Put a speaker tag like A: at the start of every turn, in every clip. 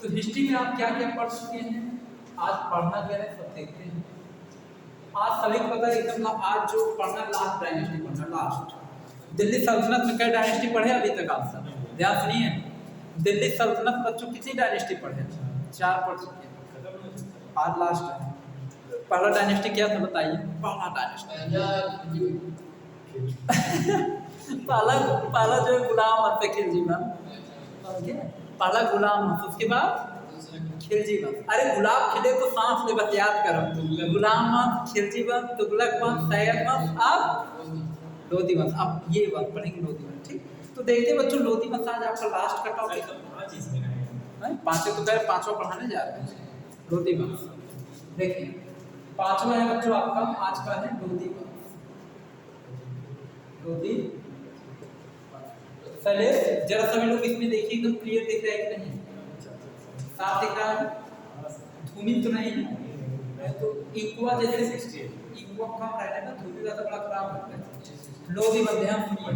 A: तो हिस्ट्री में आप क्या क्या पढ़ चुके हैं, आज पढ़ना क्या है सब देखते हैं। आज सभी को पता है एकदम आज जो पढ़ना लास्ट डायनेस्टी पढ़ना लास्ट। दिल्ली सल्तनत में कई डायनेस्टी पढ़े अभी तक आप सब ध्यान सुनिए। दिल्ली सल्तनत बच्चों कितनी डायनेस्टी पढ़े? 4 पढ़ चुके हैं, आज लास्ट है। पहला डायनेस्टी क्या था बताइए? पहला डायनेस्टी पहला जो गुलाम वंश खिलजी वंश, पहला गुलाम वंश, उसके बाद खिलजी वंश। अरे गुलाब खिले तो सांस ले, बस याद करो। गुलाम वंश, खिलजी वंश, तुगलक वंश, सैयद वंश, अब लोधी वंश। अब ये वंश पढ़ेंगे लोधी वंश, ठीक। तो देखते बच्चों लोधी वंश आज आपका लास्ट का टॉपिक है। पांचों तो कह पांचों पढ़ाने जा रहे हैं लोधी वंश। देखिए पांचवा है बच्चों आपका आज का है लोधी वंश। लोधी पहले जरा सभी लोग इसमें देखिए एकदम क्लियर दिख रहा है कि नहीं? साफ दिख रहा है? धूमिल तो नहीं है? तो इक्वा जैसे इक्वा कम रहता है ना, धूमिल ज्यादा बड़ा खराब होता है। लोधी वंश ध्यान सुनिए।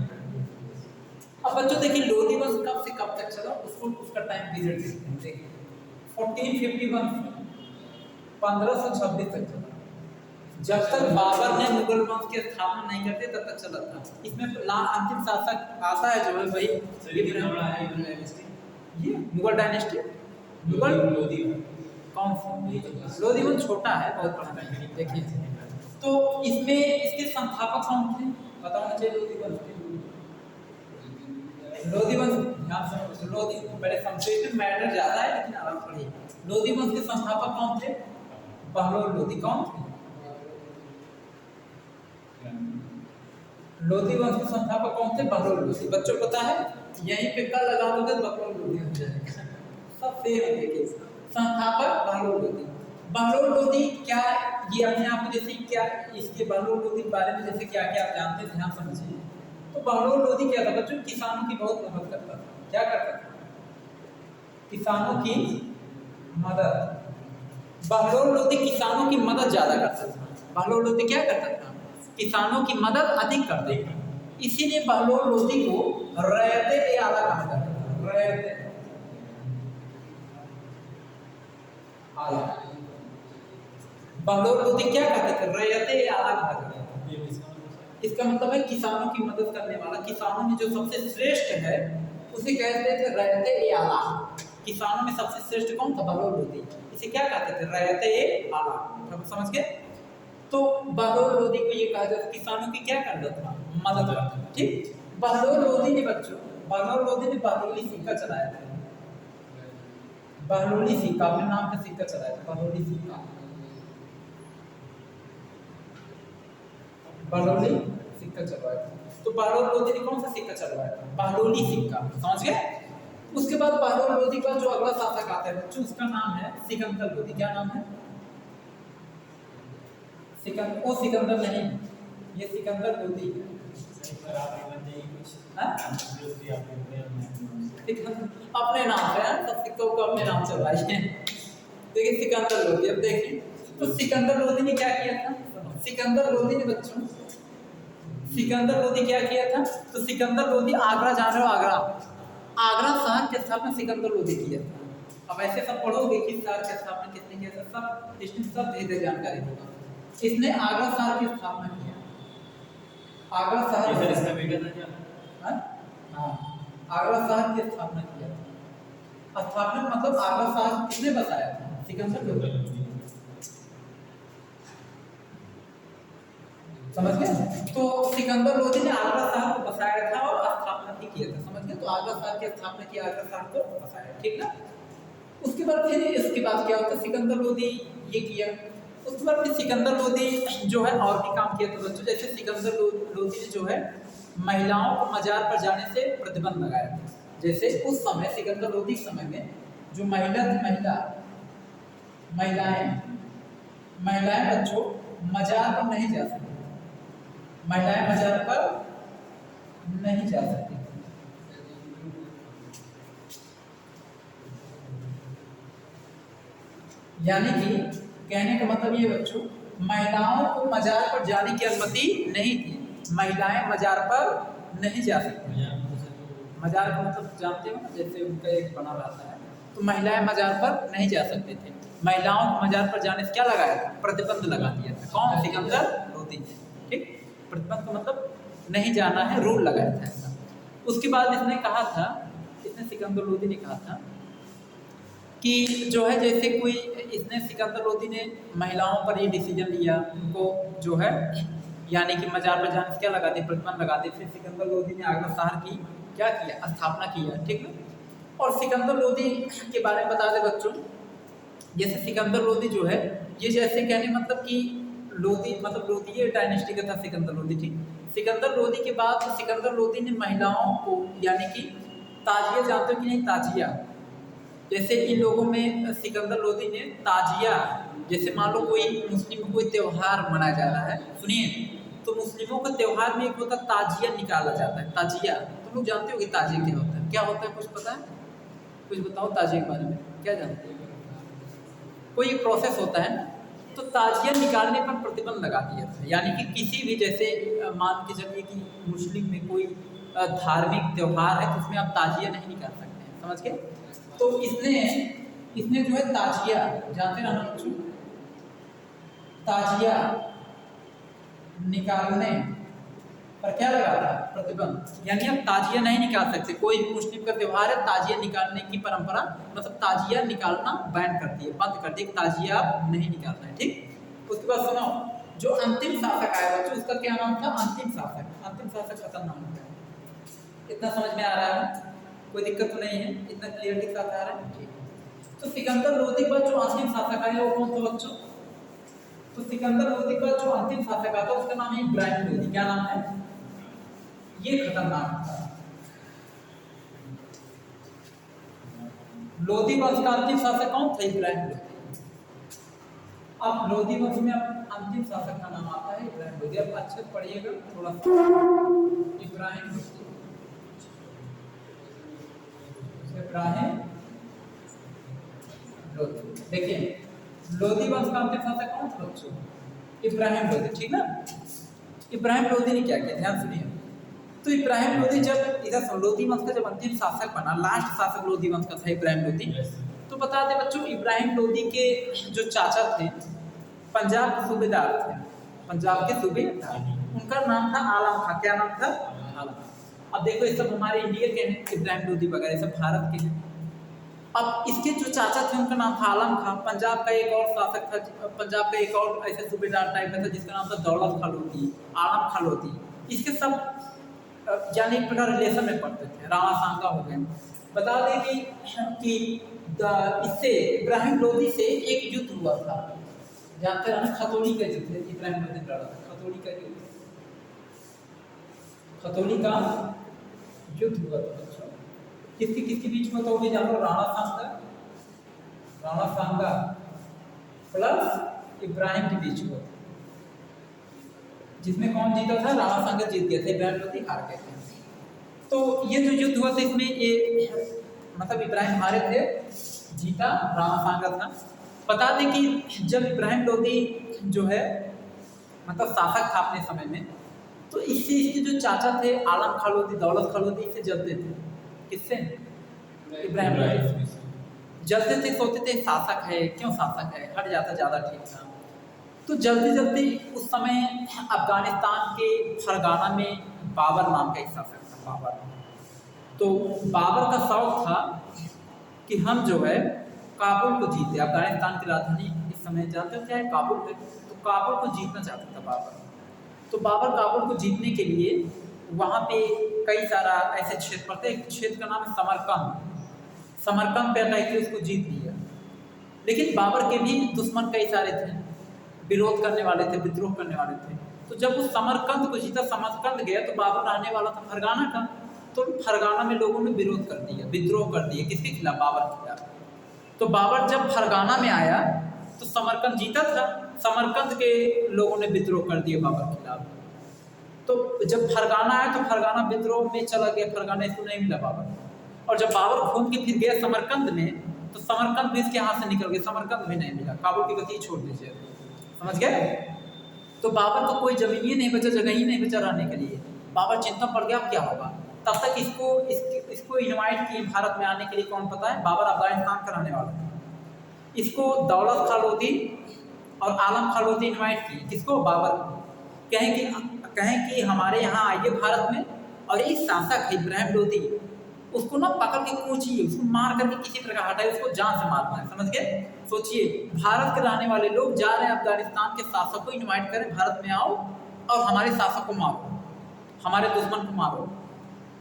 A: अब बच्चों देखिए लोधी वंश कब से कब तक चला, उसको उसका टाइम पीरियड देखते हैं। देखिए 1451 1526 तक चला। जब तक बाबर ने मुगल वंश की स्थापना नहीं करते तब तक चला था। इसमें अंतिम शासक आता है जो है वही ये मुगल डायनेस्टी। मुगल लोधी कौन सा? लोधी वंश छोटा है, बहुत बड़ा है। देखिए तो इसमें इसके संस्थापक कौन थे बताना चाहिए? लोधी वंश के लोधी वंश ध्यान से लोधी बड़े संक्षेप में मैटर ज्यादा है लेकिन आराम पढ़िए। लोधी वंश के संस्थापक कौन थे? बहलोल लोधी। कौन थे? लोधी वंश के संस्थापक कौन थे? बहलोल लोधी। बच्चों पता है? यहीं पे का लगा दोगे तो बहलोल लोधी हो जाएगा। सब सेम है। देखिए संस्थापक बहलोल लोधी। बहलोल लोधी क्या ये अपने आप जैसे क्या इसके बहलोल लोधी के बारे में जैसे क्या क्या आप जानते हैं ध्यान समझिए। तो बहलोल लोधी क्या था बच्चों? किसानों की बहुत मदद करता था। क्या करता था? किसानों की मदद। बहलोल लोधी किसानों की मदद ज्यादा करता था। बहलोल लोधी क्या करता था? किसानों की मदद अधिक करते थे। इसीलिए बहलोल लोधी को रैयते आला कहा जाता है। रैयते आला। बहलोल लोधी क्या कहते थे? रैयते आला कहा जाता है। इसका मतलब है किसानों की मदद करने वाला। किसानों में जो सबसे श्रेष्ठ है उसे कहते थे रैयते आला। किसानों में सबसे श्रेष्ठ कौन था? बहलोल लोधी। इसे क्या कहते थे? रैयते आला। समझ गए? तो बहलोल लोधी को ये कहा जाता है किसानों की क्या करता था? मदद करता था, ठीक। बहलोल लोधी ने बच्चों बहलोल लोधी ने बहलोली सिक्का चलाया था। बहलोली सिक्का अपने नाम का सिक्का चलाया था। बहलोली सिक्का, बहलोली सिक्का चलवाया था। तो बहलोल लोधी ने कौन सा सिक्का चलवाया था? बहलोली सिक्का। समझ गए? उसके बाद बहलोल लोधी का जो अगला शासक आता है बच्चों उसका नाम है सिकंदर लोधी। क्या नाम है? सिकंदर। सिकंदर नहीं, ये सिकंदर लोधी है। अपने नाम पे सब सिक्कों को अपने नाम चलवाइए। देखिए सिकंदर लोधी। अब देखिए तो सिकंदर लोधी ने क्या किया था? सिकंदर लोधी ने बच्चों सिकंदर लोधी क्या किया था? तो सिकंदर लोधी आगरा जान रहे हो? आगरा शहर की स्थापना सिकंदर लोधी किया था। अब ऐसे सब पढ़ोगे कि शहर की स्थापना किसने किया था, सब इसमें सब धीरे जानकारी होगा। इसने आगरा शहर की स्थापना किया। आगरा शहर इसका बेटा था क्या? हाँ, आगरा शहर की स्थापना किया था। स्थापना मतलब आगरा शहर किसने बसाया था? सिकंदर लोधी। समझ गए? तो सिकंदर लोधी ने आगरा शहर को बसाया था और स्थापना भी किया था। समझ गए? तो आगरा शहर की स्थापना की, आगरा शहर को बसाया, ठीक ना। उसके बाद फिर इसके बाद क्या होता? सिकंदर लोधी ये किया। उसके बाद फिर सिकंदर लोधी जो है और भी काम किया था बच्चों। जैसे सिकंदर लोधी ने जो है महिलाओं को मजार पर जाने से प्रतिबंध लगाया था। जैसे उस समय सिकंदर लोधी के समय में जो महिलाएं बच्चों मजार पर नहीं जा सकती। महिलाएं मजार पर नहीं जा सकती। यानी कि कहने का मतलब ये बच्चों महिलाओं को मजार पर जाने की अनुमति नहीं थी। महिलाएं मजार पर नहीं जा सकती। मजार का मतलब जानते हो ना, जैसे उनका एक बना रहता है तो महिलाएं मजार पर नहीं जा सकते थे। महिलाओं को मजार पर जाने से क्या लगाया था? प्रतिबंध लगा दिया था। कौन? सिकंदर लोदी ने। ठीक, प्रतिबंध का मतलब नहीं जाना है, रूल लगाया था ऐसा। उसके बाद इसने कहा था, इसने सिकंदर लोदी ने कहा था कि जो है जैसे कोई, इसने सिकंदर लोदी ने महिलाओं पर ये डिसीजन लिया, उनको जो है यानी कि मजार पर जाने से क्या लगा दिया? प्रतिबंध लगा दिया। फिर सिकंदर लोदी ने आगरा शहर की क्या किया? स्थापना किया। ठीक है। और सिकंदर लोदी के बारे में बता दें बच्चों, जैसे सिकंदर लोदी जो है ये जैसे कहने मतलब कि लोदी मतलब लोदी डायनेस्टी का था सिकंदर लोदी। ठीक, सिकंदर लोदी के बाद सिकंदर लोदी ने महिलाओं को यानी कि ताजिया, जानते हो कि नहीं ताजिया? जैसे इन लोगों में सिकंदर लोदी ने ताजिया, जैसे मान लो कोई मुस्लिम में कोई त्यौहार मनाया जा रहा है, सुनिए, तो मुस्लिमों का त्यौहार में एक होता है ताजिया निकाला जाता है। ताजिया तुम लोग जानते हो कि ताजिया क्या होता है? क्या होता है कुछ पता है? कुछ बताओ ताजिया के बारे में, क्या जानते हो? कोई एक प्रोसेस होता है ना, तो ताजिया निकालने पर प्रतिबंध लगा दिया था। यानी कि किसी भी जैसे मान के चलिए कि मुस्लिम में कोई धार्मिक त्यौहार है तो उसमें आप ताजिया नहीं निकाल सकते हैं, समझ गए? तो इसने जो है ताजिया, जानते ना कुछ, ताजिया निकालने पर क्या लगा था? प्रतिबंध। यानी आप ताजिया नहीं निकाल सकते। कोई भी मुस्लिम का त्यौहार है, ताजिया निकालने की परंपरा मतलब ताजिया निकालना बैन कर दिए, बंद कर दिए, ताजिया आप नहीं निकालना है। ठीक, उसके बाद सुनो, जो अंतिम शासक आया बच्चों, उसका क्या नाम था? अंतिम शासक। अंतिम शासक का नाम क्या है? इतना समझ में आ रहा है? कोई दिक्कत तो नहीं है? इतना क्लियरली साथ आ रहा है? ठीक। तो सिकंदर लोदी पर जो अंतिम शासक आया वो कौन था बच्चों? तो सिकंदर लोदी पर जो अंतिम शासक आता उसका नाम है इब्राहिम लोदी। क्या नाम है? ये खतरनाक था। लोदी वंश का अंतिम शासक कौन था? इब्राहिम लोदी। अब लोदी वंश में अंतिम शासक का नाम आता है इब्राहिम लोदी। अब अच्छे से पढ़िएगा थोड़ा सा। इब्राहिम लोदी, इब्राहिम लोदी। देखिए लोदी वंश का अंतिम शासक कौन था बच्चों? इब्राहिम लोदी। ठीक ना? इब्राहिम लोदी ने क्या किया? ध्यान सुनिए। तो इब्राहिम लोदी जब इधर लोदी वंश का जब अंतिम शासक बना, लास्ट शासक लोदी वंश का था इब्राहिम लोदी। तो बता दें बच्चों, इब्राहिम लोदी के जो चाचा थे पंजाब के सूबेदार थे, पंजाब के सूबेदार, उनका नाम था आलम खां। क्या नाम था? आलम। अब देखो ये सब हमारे इंडिया के हैं, इब्राहिम लोदी वगैरह सब भारत के हैं। अब इसके जो चाचा थे उनका नाम था आलम खां। पंजाब का एक और शासक था, पंजाब का एक और ऐसे सूबेदार टाइप का था जिसका नाम था दौलत खां लोधी, आलम खां लोधी। इसके सब यानी एक प्रकार रिलेशन में पढ़ते थे। राणा सांगा हो गए। बता दें कि इससे इब्राहिम लोदी से एक युद्ध हुआ था, जानते हैं ना? खतौली का युद्ध इब्राहिम लोदी लड़ा था। खतौली का युद्ध, खतौली का युद्ध हुआ था बच्चों। किसके बीच में? तो भी जानो, राणा सांगा प्लस इब्राहिम के बीच हुआ था, जिसमें कौन जीता था? राणा सांगा जीत गया था, इब्राहिम लोदी हार गए थे। तो ये जो युद्ध हुआ था इसमें ये मतलब इब्राहिम हारे थे, जीता राणा सांगा था। बता दें कि जब इब्राहिम लोदी जो है मतलब शासक था अपने समय में, तो इससे इसके जो चाचा थे आलम खां लोधी, दौलत खां लोधी से जलते थे। किससे? इब्राहिम लोदी जलते थे, सोचते थे शासक है, क्यों शासक है, हट जाता ज़्यादा ठीक था। तो जल्दी जल्दी उस समय अफगानिस्तान के फरगाना में बाबर नाम का एक शासक था, बाबर। तो बाबर का शौक था कि हम जो है काबुल को जीते। अफगानिस्तान की राजधानी इस समय जानते हो क्या है? काबुल है। तो काबुल को जीतना चाहता था बाबर। तो बाबर काबुल को जीतने के लिए वहाँ पे कई सारा ऐसे क्षेत्र पड़ते हैं। एक क्षेत्र का नाम है समरकंद। समरकंद पे अटैक किया, उसको जीत लिया। लेकिन बाबर के भी दुश्मन कई सारे थे, विरोध करने वाले थे, विद्रोह करने वाले थे। तो जब उस समरकंद को जीता, समरकंद गया, तो बाबर रहने वाला था फरगाना का। तो फरगाना में लोगों ने विरोध कर दिया, विद्रोह कर दिया। किसके खिलाफ? बाबर के खिलाफ। तो बाबर जब फरगाना में आया तो समरकंद जीता था, समरकंद के लोगों ने विद्रोह कर दिया बाबर के खिलाफ। तो जब फरगाना आया तो फरगाना विद्रोह में चला गया, फरगाना इसको नहीं मिला बाबर। और जब बाबर घूम के फिर गया समरकंद में, तो समरकंद भी इसके हाथ से निकल गया, समरकंद भी नहीं मिला। काबुल की गति छोड़ दीजिए, समझ गए? तो बाबर को कोई जमीन ही नहीं बचा, जगह ही नहीं बचा रहने के लिए। बाबर चिंता पड़ गया, क्या होगा? तब तक इसको इनवाइट किए भारत में आने के लिए, कौन पता है? बाबर अफगानिस्तान का रहने वाला था। इसको दौलत खां लोधी और आलम खां लोधी इनवाइट किए, किसको? बाबर को। कहें कि हमारे यहाँ आइए भारत में, और एक शासक है इब्राहिम लोधी, उसको ना पकड़ के कूचिए, उसको मार करके किसी प्रकार हटाए, उसको जान से मारना है, समझ गए? सोचिए, भारत के रहने वाले लोग जा रहे हैं अफगानिस्तान के शासक को इनवाइट करें, भारत में आओ और हमारे शासक को मारो, हमारे दुश्मन को मारो।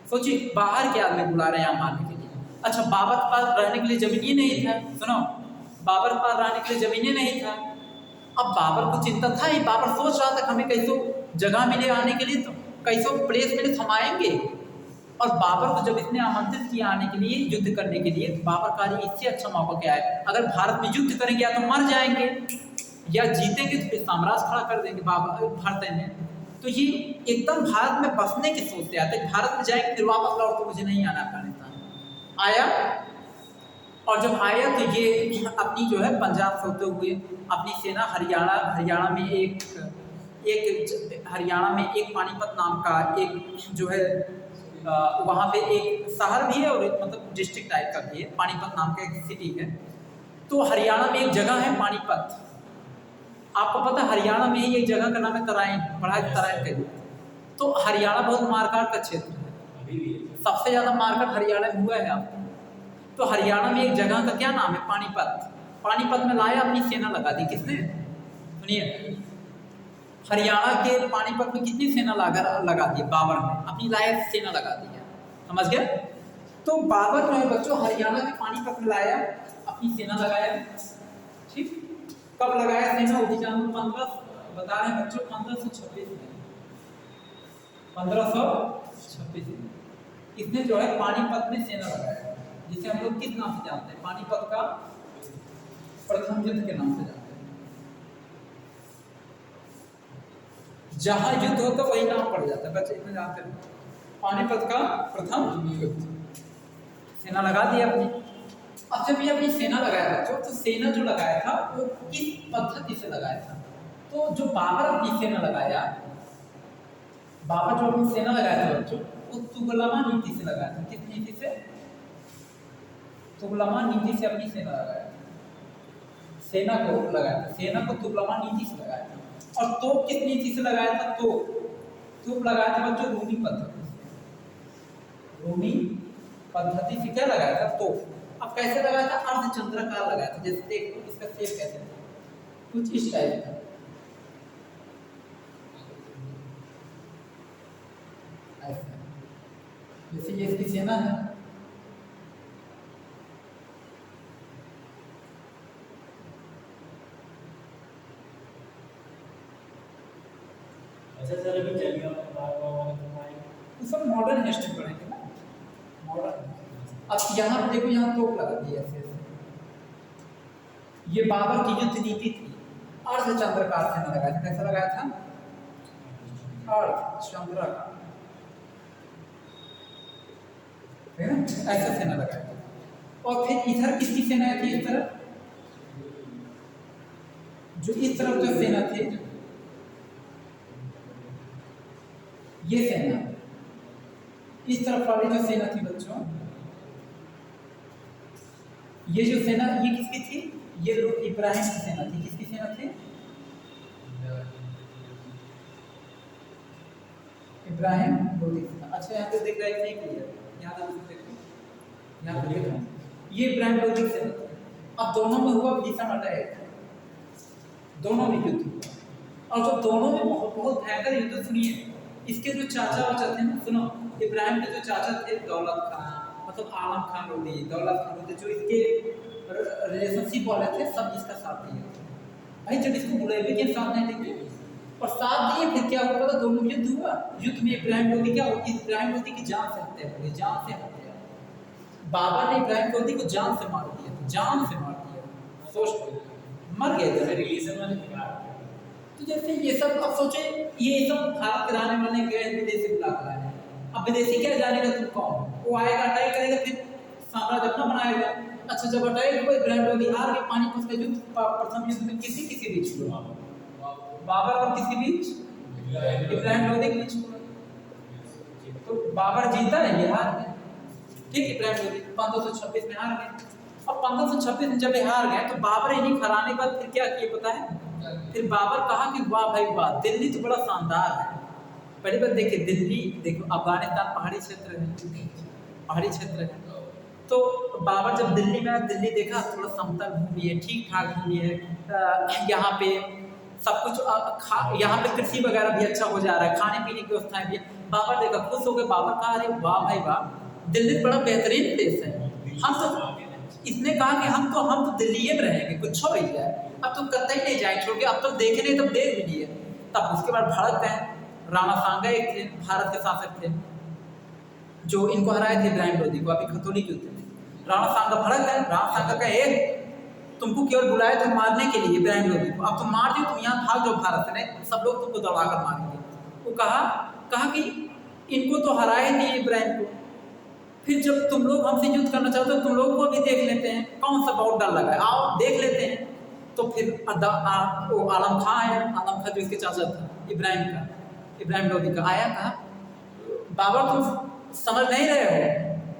A: सोचिए, बाहर के आदमी बुला रहे हैं यहाँ मारने के लिए। अच्छा, बाबर के पास रहने के लिए जमीन ही नहीं था, सुनो, बाबर के पास रहने के लिए जमीन ही नहीं था। अब बाबर को चिंता था ही, बाबर सोच रहा था हमें कैसो जगह मिले आने के लिए, तो कैसो प्लेस मिले हम आएंगे। और बाबर को जब इसने आमंत्रित किया आने के लिए, युद्ध करने के लिए, तो बाबर का इससे अच्छा मौका क्या है? अगर भारत में युद्ध करेंगे या तो मर जाएंगे, या जीतेंगे तो फिर साम्राज्य खड़ा कर देंगे भारत में। तो ये एकदम भारत में बसने की सोच से आते, भारत में जाएंगे फिर वापस लौट तो मुझे नहीं आना अफगानिस्तान। आया, और जब आया तो ये अपनी जो है पंजाब से होते हुए अपनी सेना हरियाणा में एक पानीपत नाम का एक जो है वहाँ पे एक शहर भी है और मतलब डिस्ट्रिक्ट टाइप का भी है, पानीपत नाम का एक सिटी है। तो हरियाणा में एक जगह है पानीपत, आपको पता है हरियाणा में ही एक जगह का नाम है तराइन, पढ़ा तराइन का। तो हरियाणा बहुत मारकाट का क्षेत्र है, सबसे ज़्यादा मारकाट हरियाणा में हुआ है आपको। तो हरियाणा में एक जगह का क्या नाम है? पानीपत। पानीपत में लाया, अपनी सेना लगा दी, किसने? सुनिए, हरियाणा के पानीपत में कितनी सेना लगा दी? बाबर ने अपनी लाया सेना लगा दी है, समझ गए? तो बाबर जो है बच्चों हरियाणा के पानीपत में लाया, अपनी सेना लगाया, ठीक। कब लगाया सेना? वो भी जानू 15 बता रहे हैं बच्चों, 1526 इसने जो है पानीपत में सेना लगाया, जिसे हम लोग किस नाम से जानते हैं? पानीपत का प्रथम युद्ध के नाम से जानते हैं। जहां युद्ध होता वही नाम पड़ जाता है, बच्चे इतना जानते हैं। पानीपत का प्रथम युद्ध, सेना लगा दी अपनी। अब जब ये अपनी सेना लगाया बच्चों, तो सेना जो लगाया था वो किस पद्धति से लगाया था? तो जो बाबर अपनी सेना लगाया, बाबर जो अपनी सेना लगाया था बच्चों, वो तुगलमा नीति से लगाया था। किस नीति से? तुगलमा नीति से अपनी सेना लगाया, सेना को लगाया था, सेना को तुगलमा नीति से लगाया था। और तोप किस नीति से लगाया था? तोप लगाया था बच्चों रूमी पद्धति से। रूमी पद्धति से क्या लगाया था? तोप। अब कैसे लगाया था? अर्धचंद्राकार लगाया था, जैसे देखो इसका शेप कैसे था, कुछ इस टाइप का, ऐसा। जैसे ये इसकी सेना है,
B: अच्छा सर, अभी चलिए
A: सब मॉडर्न हिस्ट्री पढ़ेंगे ना, मॉडर्न। अब यहाँ पे देखो, यहाँ तोप लगा दी ऐसे, ये बाबर की युद्ध नीति थी। अर्धचंद्राकार सेना लगाया था, कैसा लगाया था? अर्धचंद्राकार, है ना, ऐसा सेना लगाया था। और फिर इधर किसकी सेना थी? इस तरफ जो सेना थी, ये सेना, इस तरफ वाली जो सेना थी बच्चों, ये जो सेना, ये किसकी थी? ये इब्राहिम की सेना थी। किसकी सेना थी? इब्राहिम लोधी की सेना। अच्छा, यहाँ पे देख रहे हैं क्लियर, यहाँ पे देखो, यहाँ पे देखो, ये इब्राहिम लोधी की सेना थी। अब दोनों में हुआ भीषण अटैक, दोनों में युद्ध हुआ। और जो दोनों में बहुत भयंकर युद्ध, सुनिए, इसके जो चाचा वाचा थे ना, सुनो, इब्राहिम के जो चाचा थे दौलत खान, मतलब आलम खान लोधी, दौलत खान लोधी, जो इसके रिलेशनशिप वाले थे, सब इसका साथ दिए भाई। जब इसको बुलाए के साथ नहीं देंगे और साथ दिए, फिर क्या हुआ पता? दोनों युद्ध हुआ। युद्ध में इब्राहिम लोधी क्या हुआ? इब्राहिम लोधी की जान से हत्या हो गई, जान से हत्या। बाबर ने इब्राहिम लोधी को जान से मार दिया, जान से मार दिया, सोच मर गए रिलीजन वाले। तो जैसे ये सब, अब सोचे ये सब भारत के रहने वाले गए विदेशी बुला कर आए। अब विदेशी क्या जानेगा तुम कौन? वो आएगा, अटैक करेगा, फिर साम्राज्य अपना बनाएगा। अच्छा, जब अटैक हुआ, इब्राहिम लोधी हार गए। पानीपत का युद्ध, प्रथम युद्ध में किसी बीच हुआ? बाबर और किसी बीच? इब्राहिम लोधी के बीच हुआ। तो बाबर जीता है, ये हार गए। ठीक, इब्राहिम लोदी 1526 में हार गए। अब 1526 में जब ये हार गए तो बाबर इन्हीं हराने के बाद फिर क्या किए पता है? फिर बाबर कहा कि वाह भाई वाह, दिल्ली तो बड़ा शानदार है। पहली बात देखिए, दिल्ली देखो अफगानिस्तान पहाड़ी क्षेत्र है, पहाड़ी क्षेत्र है। तो बाबर जब दिल्ली में आया, दिल्ली देखा थोड़ा समतल भूमि है, ठीक ठाक भूमि है, यहाँ पे सब कुछ यहाँ पे कृषि वगैरह भी अच्छा हो जा रहा है, खाने पीने की व्यवस्थाएं भी। बाबर देखा खुश हो गए, बाबर कहा अरे वाह भाई वाह, दिल्ली बड़ा बेहतरीन देश है। हम तो इसने कहा कि हम तो दिल्ली में रहेंगे, कुछ हो ही जाए, अब तो कतई नहीं जाए छोड़ के, अब तो देखे नहीं तब देख भी लिए। तब उसके बाद भारत गए, राणा सांगा एक थे भारत के शासक थे जो इनको हराए थे इब्राहिम लोदी को, अभी खतौली के युद्ध में। राणा सांगा भड़क गए, राणा सांगा कहे तुमको केवल बुलाए थे मारने के लिए इब्राहिम लोदी को, अब तुम मार दियो, तुम यहाँ भाग जाओ भारत से, नहीं सब लोग तुमको दौड़ा कर मारेंगे। वो कहा कि इनको तो हराए दिए इब्राहिम को, फिर जब तुम लोग हमसे युद्ध करना चाहते हो तुम लोग को भी देख लेते हैं, कौन सा बहुत डर लगा है, आओ देख लेते हैं। तो फिर वो आलम खां है, आलम खां जो इसके चाचा था इब्राहिम लोदी का, आया कहा बाबर तुम समझ नहीं रहे हो,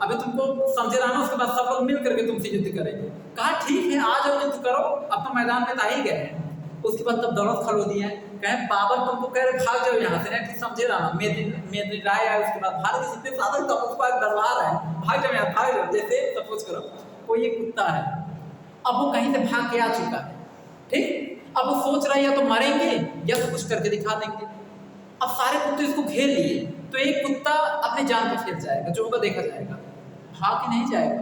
A: अभी तुमको समझे रहना, उसके बाद सब लोग मिल करके तुमसे युद्ध करेंगे। कहा ठीक है आ जाओ युद्ध करो, अब तो मैदान में तो आ ही गए हैं। उसके बाद तब दौलत खलोदी है, कहे बाबर तुमको कह रहे भाग जाओ यहाँ से, नहीं ठीक समझे रहना। मेदिनी राय आए, उसके बाद भारत के जितने साधक था उसको एक दरबार है, भाग जाओ यहाँ, भाग जाओ, जैसे सपोज करो कोई एक कुत्ता है, अब वो कहीं से भाग के आ चुका है, ठीक, अब वो सोच रहा है या तो मरेंगे या तो कुछ करके दिखा देंगे। अब सारे कुत्ते इसको घेर लिए, तो एक कुत्ता अपने जान पे फेंक जाएगा, जो होगा देखा जाएगा, भाग के नहीं जाएगा,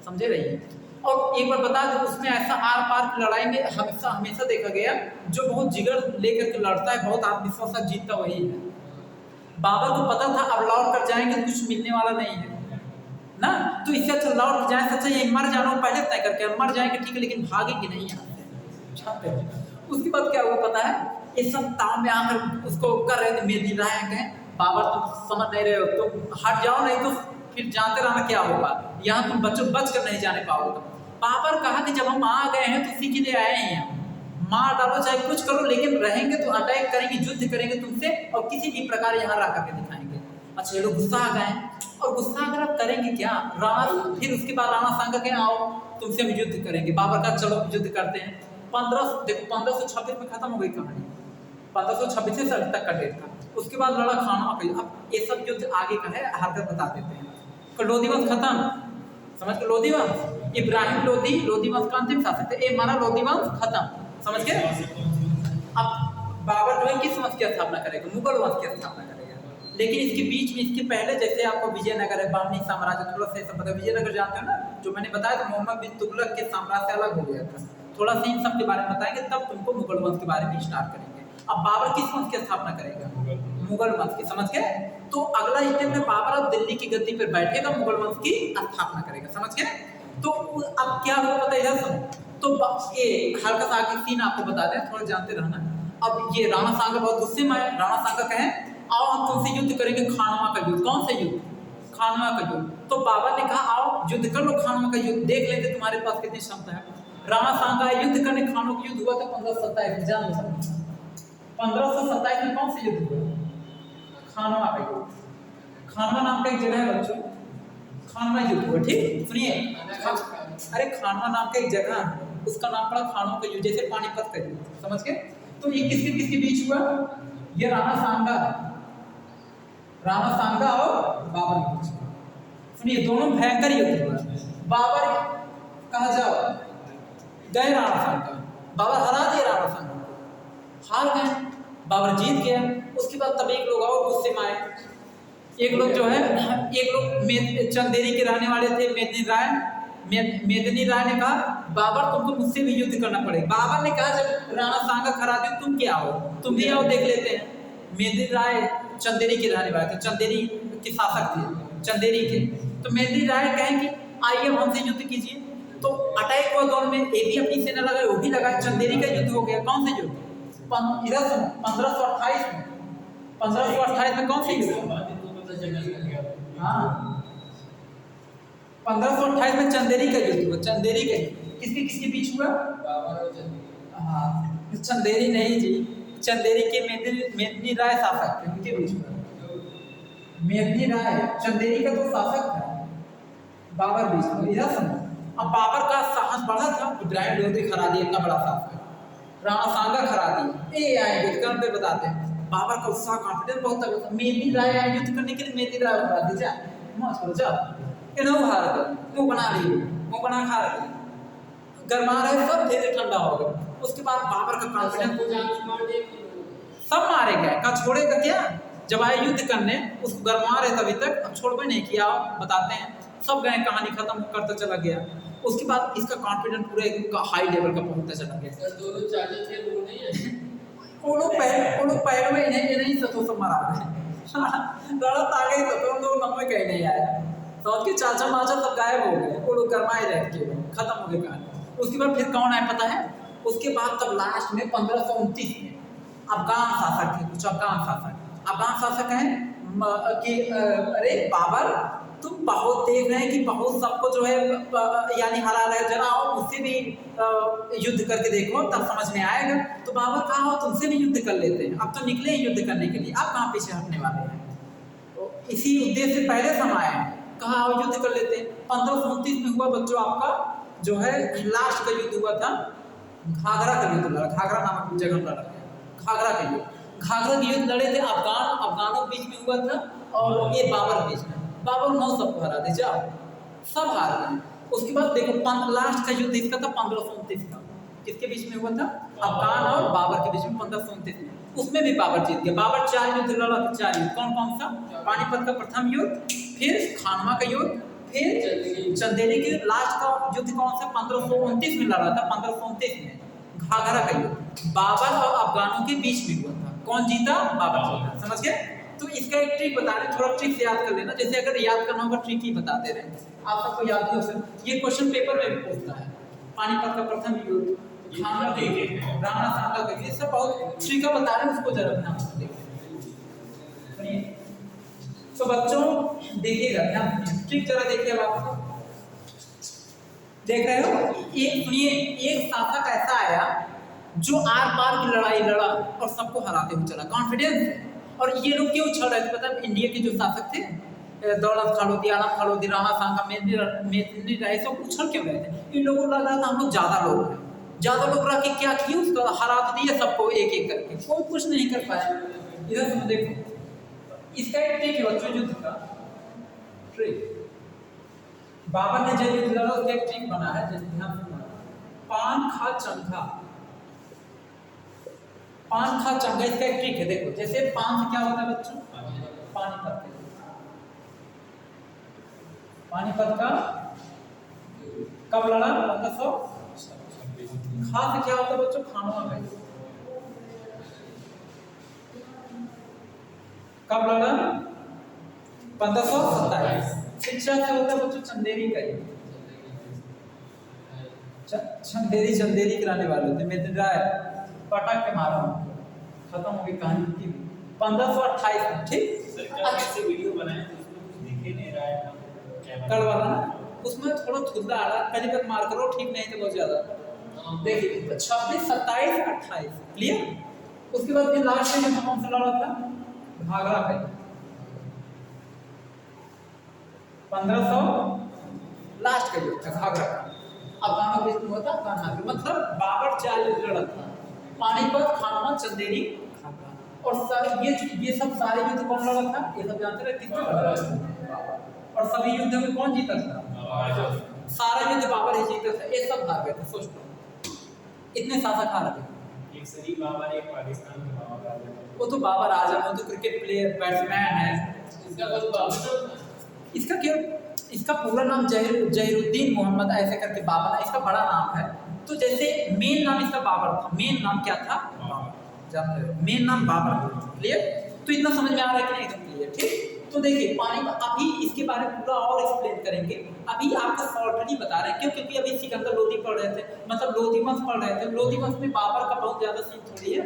A: समझे रहिए। और एक बार बता दो, उसमें ऐसा आर पार की लड़ाई में हमेशा देखा गया जो बहुत जिगर लेकर के लड़ता है, बहुत आत्मविश्वास से जीतता वही है। बाबर को पता था अब लौट कर जाएंगे तो कुछ मिलने वाला नहीं है ना, तो इससे अच्छा लौट जाए, अच्छा ये मर जाना पहले तय करके, मर जाएंगे ठीक है लेकिन भागेंगे नहीं यहाँ से। उसके बाद क्या हुआ पता है, ये सब ताव में आकर उसको कर रहे थे, मेदिनी राय कहे बाबर तुम समझ नहीं रहे हो, तुम हट जाओ नहीं तो फिर जानते रहना क्या होगा, यहाँ तुम बच कर नहीं जाने पाओगे। बाबर कहा कि जब हम आ गए हैं तो इसी के लिए आए हैं, मार डालो चाहे कुछ करो, लेकिन रहेंगे तो अटैक करेंगे, युद्ध करेंगे तुमसे और किसी भी प्रकार यहाँ रह करके दिखाएंगे। अच्छा ये लोग गुस्सा आ गए, और गुस्सा अगर आप करेंगे क्या, फिर उसके बाद राणा सांगा कहे आओ तुमसे हम युद्ध करेंगे। बाबर का चलो युद्ध करते हैं। 1526 में खत्म हो गई कहानी, 1526 से तक का डेट था। उसके बाद लड़ा खाना। अब ये सब युद्ध आगे का है, हरकत बता देते हैं। लोधी वंश खत्म, समझ के लोधी वंश, इब्राहिम लोधी वंश का अंतिम शासक थे, ये माना लोधी वंश खत्म, समझ के। अब बाबर जो है किस वंश की स्थापना करेगा, मुगल वंश की स्थापना करेगा। लेकिन इसके बीच में, इसके पहले जैसे आपको विजयनगर है, बामनी साम्राज्य, थोड़ा सा सब पता, विजयनगर जानते हो ना, जो मैंने बताया था मोहम्मद बिन तुगलक के साम्राज्य से अलग हो गया था, थोड़ा सा इन सब के बारे में बताएंगे, तब तुमको मुगल वंश के बारे में स्टार्ट करेंगे। अब बाबर किस वंश की स्थापना करेगा, मुगल वंश की, समझ के। तो अगला स्टेप में बाबर अब दिल्ली की गद्दी पर बैठेगा, मुगल वंश की स्थापना करेगा, समझ के। तो अब क्या हुआ पता है, इधर सुनो। तो ये हल्का सा आगे सीन आपको बता दें, थोड़ा जानते रहना। अब ये राणा सांगा बहुत गुस्से में आए, राणा सांगा कहे आओ हम तुमसे युद्ध करेंगे, खानवा का युद्ध। कौन से युद्ध, खानवा का युद्ध। तो बाबर ने कहा आओ युद्ध कर लो, खानवा का युद्ध देख लेते तुम्हारे पास कितनी क्षमता है। राणा सांगा युद्ध करने, खानवा का युद्ध हुआ था 1527 जान लो। 1527 में कौन से युद्ध हुआ, खानवा का युद्ध। खानवा नाम का एक जगह है बच्चों, खानवा युद्ध हुआ, ठीक सुनिए। अरे खानवा नाम का एक जगह है, उसका नाम पड़ा खानवा का युद्ध, जैसे पानीपत का युद्ध, समझ के। तो ये किसके बीच हुआ, ये राणा सांगा और बाबर के बीच। सुनिए दोनों भयंकर युद्ध हुआ। बाबर कहा जाओ गए राणा सांगा, बाबर हरा दिए राणा सांगा को, हार गए, बाबर जीत गया। उसके बाद तब एक लोग और गुस्से में आए, एक लोग जो है, एक लोग चंदेरी के रहने वाले थे, मेदिनी राय ने कहा बाबर तुमको मुझसे भी युद्ध करना पड़ेगा। बाबर ने कहा जब राणा सांगा खरा दे तुम क्या हो, तुम भी आओ देख लेते हैं। मेदिनी राय चंदेरी के रहने वाले थे, चंदेरी के शासक थे, चंदेरी के। तो मेदिनी राय कहें कि आइए हमसे युद्ध कीजिए। तो अटैक हुआ दौर में, एक भी अपनी सेना लगाए, वो भी लगाए, चंदेरी का युद्ध हो गया। कौन से युद्ध, इधर सुनो 1528 में, 1528 में कौन से युद्ध, हाँ 1528 में चंदेरी का युद्ध हुआ। चंदेरी का किसके बीच हुआ, हाँ चंदेरी नहीं जी, चंदेरी के मेदिनी राय शासक थे, उनके बीच हुआ। मेदिनी राय चंदेरी का तो शासक था बाबर बीच में, इधर समझ। अब बाबर का साहस बढ़ा था, इब्राहिम लोधी खरा दिया, इतना बड़ा शासक राणा सांगा खरा दी, ये आए युद्ध पे बताते हैं। बाबर का उत्साह कॉन्फिडेंस बहुत तगड़ा था। मेदिनी राय आए युद्ध करने के लिए, मेदिनी राय बता दीजिए मत सोचा ये नो हार कर मुंह बना ली, मुंह बना खा रही, गरमा रहे सब, धीरे ठंडा हो गया। उसके बाद बाबर का कॉन्फिडेंस सब मारे गए, का छोड़ेगा क्या? जब आए युद्ध करने उसको गरमा रहे तभी तक, अब छोड़वे नहीं किया, बताते हैं सब गए, कहानी खत्म करता चला गया। उसके बाद इसका कॉन्फिडेंस पूरे हाई लेवल का पहुंचता चला गया।
B: दोनों चाचा थे वो नहीं है,
A: वो लोग पैर में इन्हें ये नहीं सतो सब मरा गए लड़त आ गई तो उन लोग नंबर कहीं नहीं आया, समझ के चाचा माचा सब गायब हो गए, वो लोग गरमाए रह के खत्म हो गए कहानी। उसके बाद फिर कौन आया पता है? उसके बाद तब लास्ट में 1529 में अफगान शासक थे, कुछ अफगान शासक हैं कि अरे बाबर तुम बहुत देख रहे हैं कि बहुत सबको जो है यानी हरा रहे, जरा आओ मुझसे भी युद्ध करके देखो तब समझ में आएगा। तो बाबर कहा हो तुमसे भी युद्ध कर लेते हैं, अब तो निकले हैं युद्ध करने के लिए, अब कहाँ पीछे हटने वाले हैं। तो इसी उद्देश्य से पहले समाया है, कहा आओ युद्ध कर लेते हैं। 1529 में हुआ बच्चों आपका जो है लास्ट का युद्ध हुआ था, घाघरा का युद्ध लड़ा, घाघरा नामक जगह लड़ा गया, घाघरा का युद्ध। घाघरा के युद्ध लड़े थे अफगानों बीच में हुआ था और ये बाबर बीच में। बाबर 9 सबको हरा दे, जाओ सब हार गए। उसके बाद देखो लास्ट का युद्ध इसका था 1529 का, किसके बीच में हुआ था? अफगान और बाबर के बीच में 1529 में। उसमें भी बाबर जीत गया। बाबर 4 युद्ध लड़ा था, 4 युद्ध कौन कौन सा? पानीपत का प्रथम युद्ध, फिर खानवा का युद्ध, फिर चंदेरी के लास्ट का युद्ध कौन सा? 1529 में लड़ा था, 1529 में घाघरा का युद्ध बाबर और अफगानों के बीच में हुआ था। कौन जीता? बाबर जीता, समझ गए? तो इसका एक ट्रिक बता रहे, थोड़ा ट्रिक से याद कर लेना, जैसे अगर याद करना होगा ट्रिक ही बताते रहे, आप सबको याद नहीं हो सकता। ये क्वेश्चन पेपर में भी पूछता है, पानीपत का प्रथम युद्ध, खानवा का युद्ध, राणा सांगा का युद्ध, सब बहुत ट्रिक बता रहे हैं, उसको जरा ध्यान से देखिए। तो बच्चों देखिएगा, ध्यान ट्रिक जरा देखिए। अब आप देख रहे हो, एक सुनिए, एक शासक ऐसा आया जो आर पार की लड़ाई लड़ा और सबको हराते हुए चला, कॉन्फिडेंस है। और ये लोग क्यों उछल रहे थे पता है? इंडिया के जो शासक थे, दौलत खां लोधी, आलम खां लोधी, राणा सांगा, मेदिनी राय, सब उछल क्यों रहे थे? इन लोगों को लग रहा था हम लोग ज्यादा लोग हैं, ज्यादा लोग रह के क्या किए, उसका हरा तो दिया सबको एक एक करके, कोई कुछ नहीं कर पाया। इधर से देखो, इसका एक ट्रिक है बच्चों, युद्ध का ट्रिक। बाबर ने जब युद्ध लड़ा उसका एक ट्रिक बना है, जैसे ध्यान से पान खा चंखा, पान खा चंखा, इसका एक ट्रिक है। देखो जैसे पान से क्या होता है बच्चों? पानीपत, पानीपत का कब लड़ा? 1500। खा से क्या होता है बच्चों? खानवा का कब लड़ा? 1527। शिक्षा से होता है बच्चों चंदेरी का युद्ध, चंदेरी कराने वाले थे, मेदिनी राय पटक के मारा, खत्म हो गई कहानी की। 1528 में, ठीक।
B: ऐसे वीडियो बनाए दिखे नहीं रहा है
A: कल वाला ना, उसमें थोड़ा खुदा आ रहा, कहीं तक मार करो, ठीक नहीं तो बहुत ज्यादा। देखिए 26, 27, 28 क्लियर। उसके बाद फिर लास्ट में कौन सा लड़ा था? घाघरा का 1500 लास्ट का युद्ध था घाघरा का। अफगानों के बीच में होता खानवा, मतलब बाबर 4 युद्ध लड़ा था, पानीपत, खानवा, चंदेरी, घाघरा। और ये सब सारे युद्ध कौन लड़ा था? ये सब जानते रहे, किसने लड़ा था? और सभी युद्ध में कौन जीता था? सारा युद्ध बाबर ही जीता था, ये सब हार गए थे। सोच लो इतने शासक हार गए।
B: एक सलीम बाबर, एक पाकिस्तान के बाबर,
A: वो तो बाबर आजम, वो तो क्रिकेट प्लेयर, बैट्समैन है।
B: इसका बस बाबर,
A: इसका क्या, इसका पूरा नाम जहीरुद्दीन मोहम्मद ऐसे करके बाबर है, इसका बड़ा नाम है। तो जैसे मेन नाम इसका बाबर था, मेन नाम क्या था? जानते हो, मेन नाम बाबर, क्लियर। तो इतना समझ में आ रहा है कि नहीं? एकदम क्लियर, ठीक। तो देखिए पानीपत, अभी इसके बारे में पूरा और एक्सप्लेन करेंगे, अभी आपका शॉर्टली बता रहे हैं क्यों? क्योंकि अभी सिकंदर लोधी पढ़ रहे थे, मतलब लोधी वंश पढ़ रहे थे। लोधी वंश में बाबर का बहुत ज्यादा सीन थोड़ी है,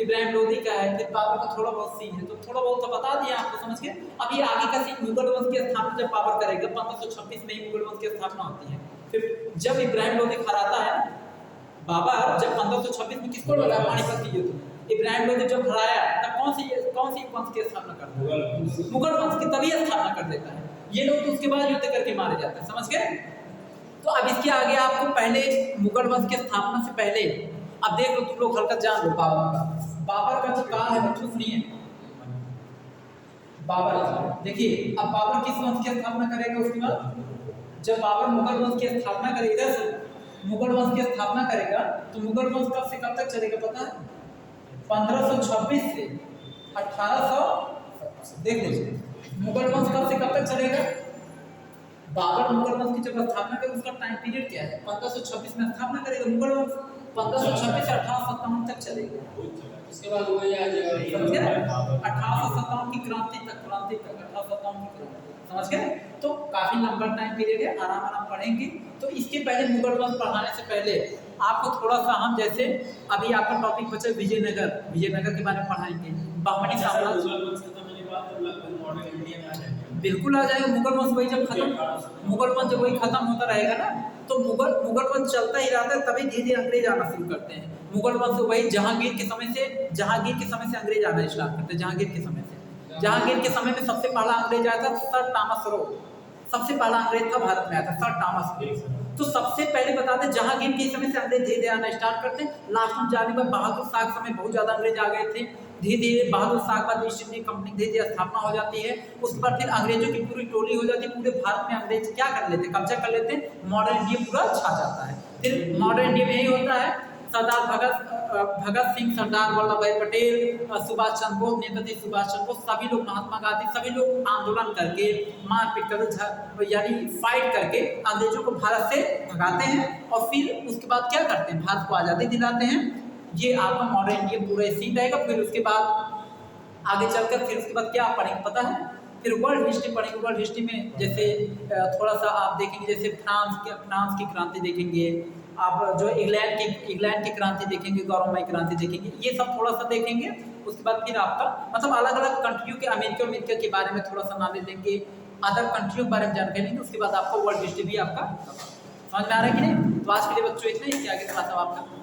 A: इब्राहिम लोधी का है, फिर बाबर का थोड़ा बहुत सीन है, तो थोड़ा बहुत तो बता दिया आपको, समझ के। अभी आगे का सीन मुगल वंश की स्थापना जब बाबर करेगा, 1526 में ही मुगल वंश की स्थापना होती है। फिर जब इब्राहिम लोधी हराता है बाबर, जब 1526 में किसको लड़ा? पानीपत के युद्ध में। इब्राहिम लोधी जब हराया तब कौन सी वंश की स्थापना करता है?
B: मुगल वंश।
A: मुगल वंश की तभी स्थापना कर देता है। ये लोग तो उसके बाद युद्ध करके मारे जाते हैं, समझ गए? तो अब इसके आगे आपको पहले मुगल वंश की स्थापना से पहले अब देख लो, तुम लोग हल्का जान लो बाबर का जो काल है बच्चों सुनिए। बाबर देखिए, अब बाबर किस वंश की स्थापना करेगा उसके बाद? जब बाबर मुगल वंश की स्थापना करेगा, मुगल वंश की स्थापना करेगा तो मुगल वंश कब से कब तक चलेगा पता है? 1526 से 1800। देख लीजिए मुगल वंश कब से कब तक चलेगा? बाबर मुगल वंश की जब स्थापना करेगा उसका टाइम पीरियड क्या है? 1526 में स्थापना करेगा मुगल वंश, 1526 से 1857 तक चलेगा।
B: उसके बाद वही आ जाएगा
A: समझ गए? 1857 की क्रांति तक 1857 की क्रांति, समझ गए? तो काफी लंबा टाइम पीरियड है, आराम आराम पढ़ेंगे। तो इसके पहले मुगल वंश पढ़ाने से पहले आपको थोड़ा सा हम जैसे अभी आपका टॉपिक बचा विजयनगर के बारे में पढ़ाएंगे। बहमनी साम्राज्य बिल्कुल आ जाएगा। मुगल वंश वही जब खत्म होता रहेगा ना, तो मुगल वंश चलता ही रहता है, तभी धीरे धीरे अंग्रेज आना शुरू करते हैं। मुगल वंश वही जहांगीर के समय से अंग्रेज आना स्टार्ट करते हैं। जहांगीर के समय में सबसे पहला अंग्रेज आया था सर टॉमस रो, सबसे पहला अंग्रेज था भारत में आया था सर टॉमस रो। तो सबसे पहले बता दें जहांगीर के समय से अंग्रेज धीरे धीरे आना स्टार्ट करते हैं। लास्ट में जाने पर बहादुर शाह के समय बहुत ज्यादा अंग्रेज आ गए थे। धीरे धीरे बहादुर शाह के बाद ईस्ट इंडिया कंपनी धीरे धीरे स्थापना हो जाती है। उसके बाद फिर अंग्रेजों की पूरी टोली हो जाती है। पूरे भारत में अंग्रेज क्या कर लेते, कब्जा कर लेते हैं। मॉडर्न इंडिया पूरा छा जाता है। फिर मॉडर्न इंडिया में यही होता है, सरदार भगत सिंह, सरदार वल्लभ भाई पटेल, सुभाष चंद्र बोस, नेताजी सुभाष चंद्र बोस, सभी लोग, महात्मा गांधी, सभी लोग आंदोलन करके मारपीट कर यानी फाइट करके अंग्रेजों को भारत से भगाते हैं। और फिर उसके बाद क्या करते हैं, भारत को आज़ादी दिलाते हैं। ये आपका मॉडर्न इंडिया पूरा सीन रहेगा। फिर उसके बाद आगे चलकर फिर उसके बाद क्या पढ़ेंगे पता है? फिर वर्ल्ड हिस्ट्री पढ़ेंगे। वर्ल्ड हिस्ट्री में जैसे थोड़ा सा आप देखेंगे, जैसे फ्रांस की क्रांति देखेंगे, आप जो इंग्लैंड की क्रांति देखेंगे, गौरवमयी क्रांति देखेंगे, ये सब थोड़ा सा देखेंगे। उसके बाद फिर आपका मतलब अलग अलग कंट्रियों के अमेरिका के बारे में थोड़ा सा नॉलेज लेंगे, अदर कंट्रियों के बारे में जानकारी लेंगे। उसके बाद आपको वर्ल्ड हिस्ट्री भी आपका समझ में आ रहा है कि नहीं? तो आज के लिए बच्चों इतना ही, इसके आगे क्लास आपका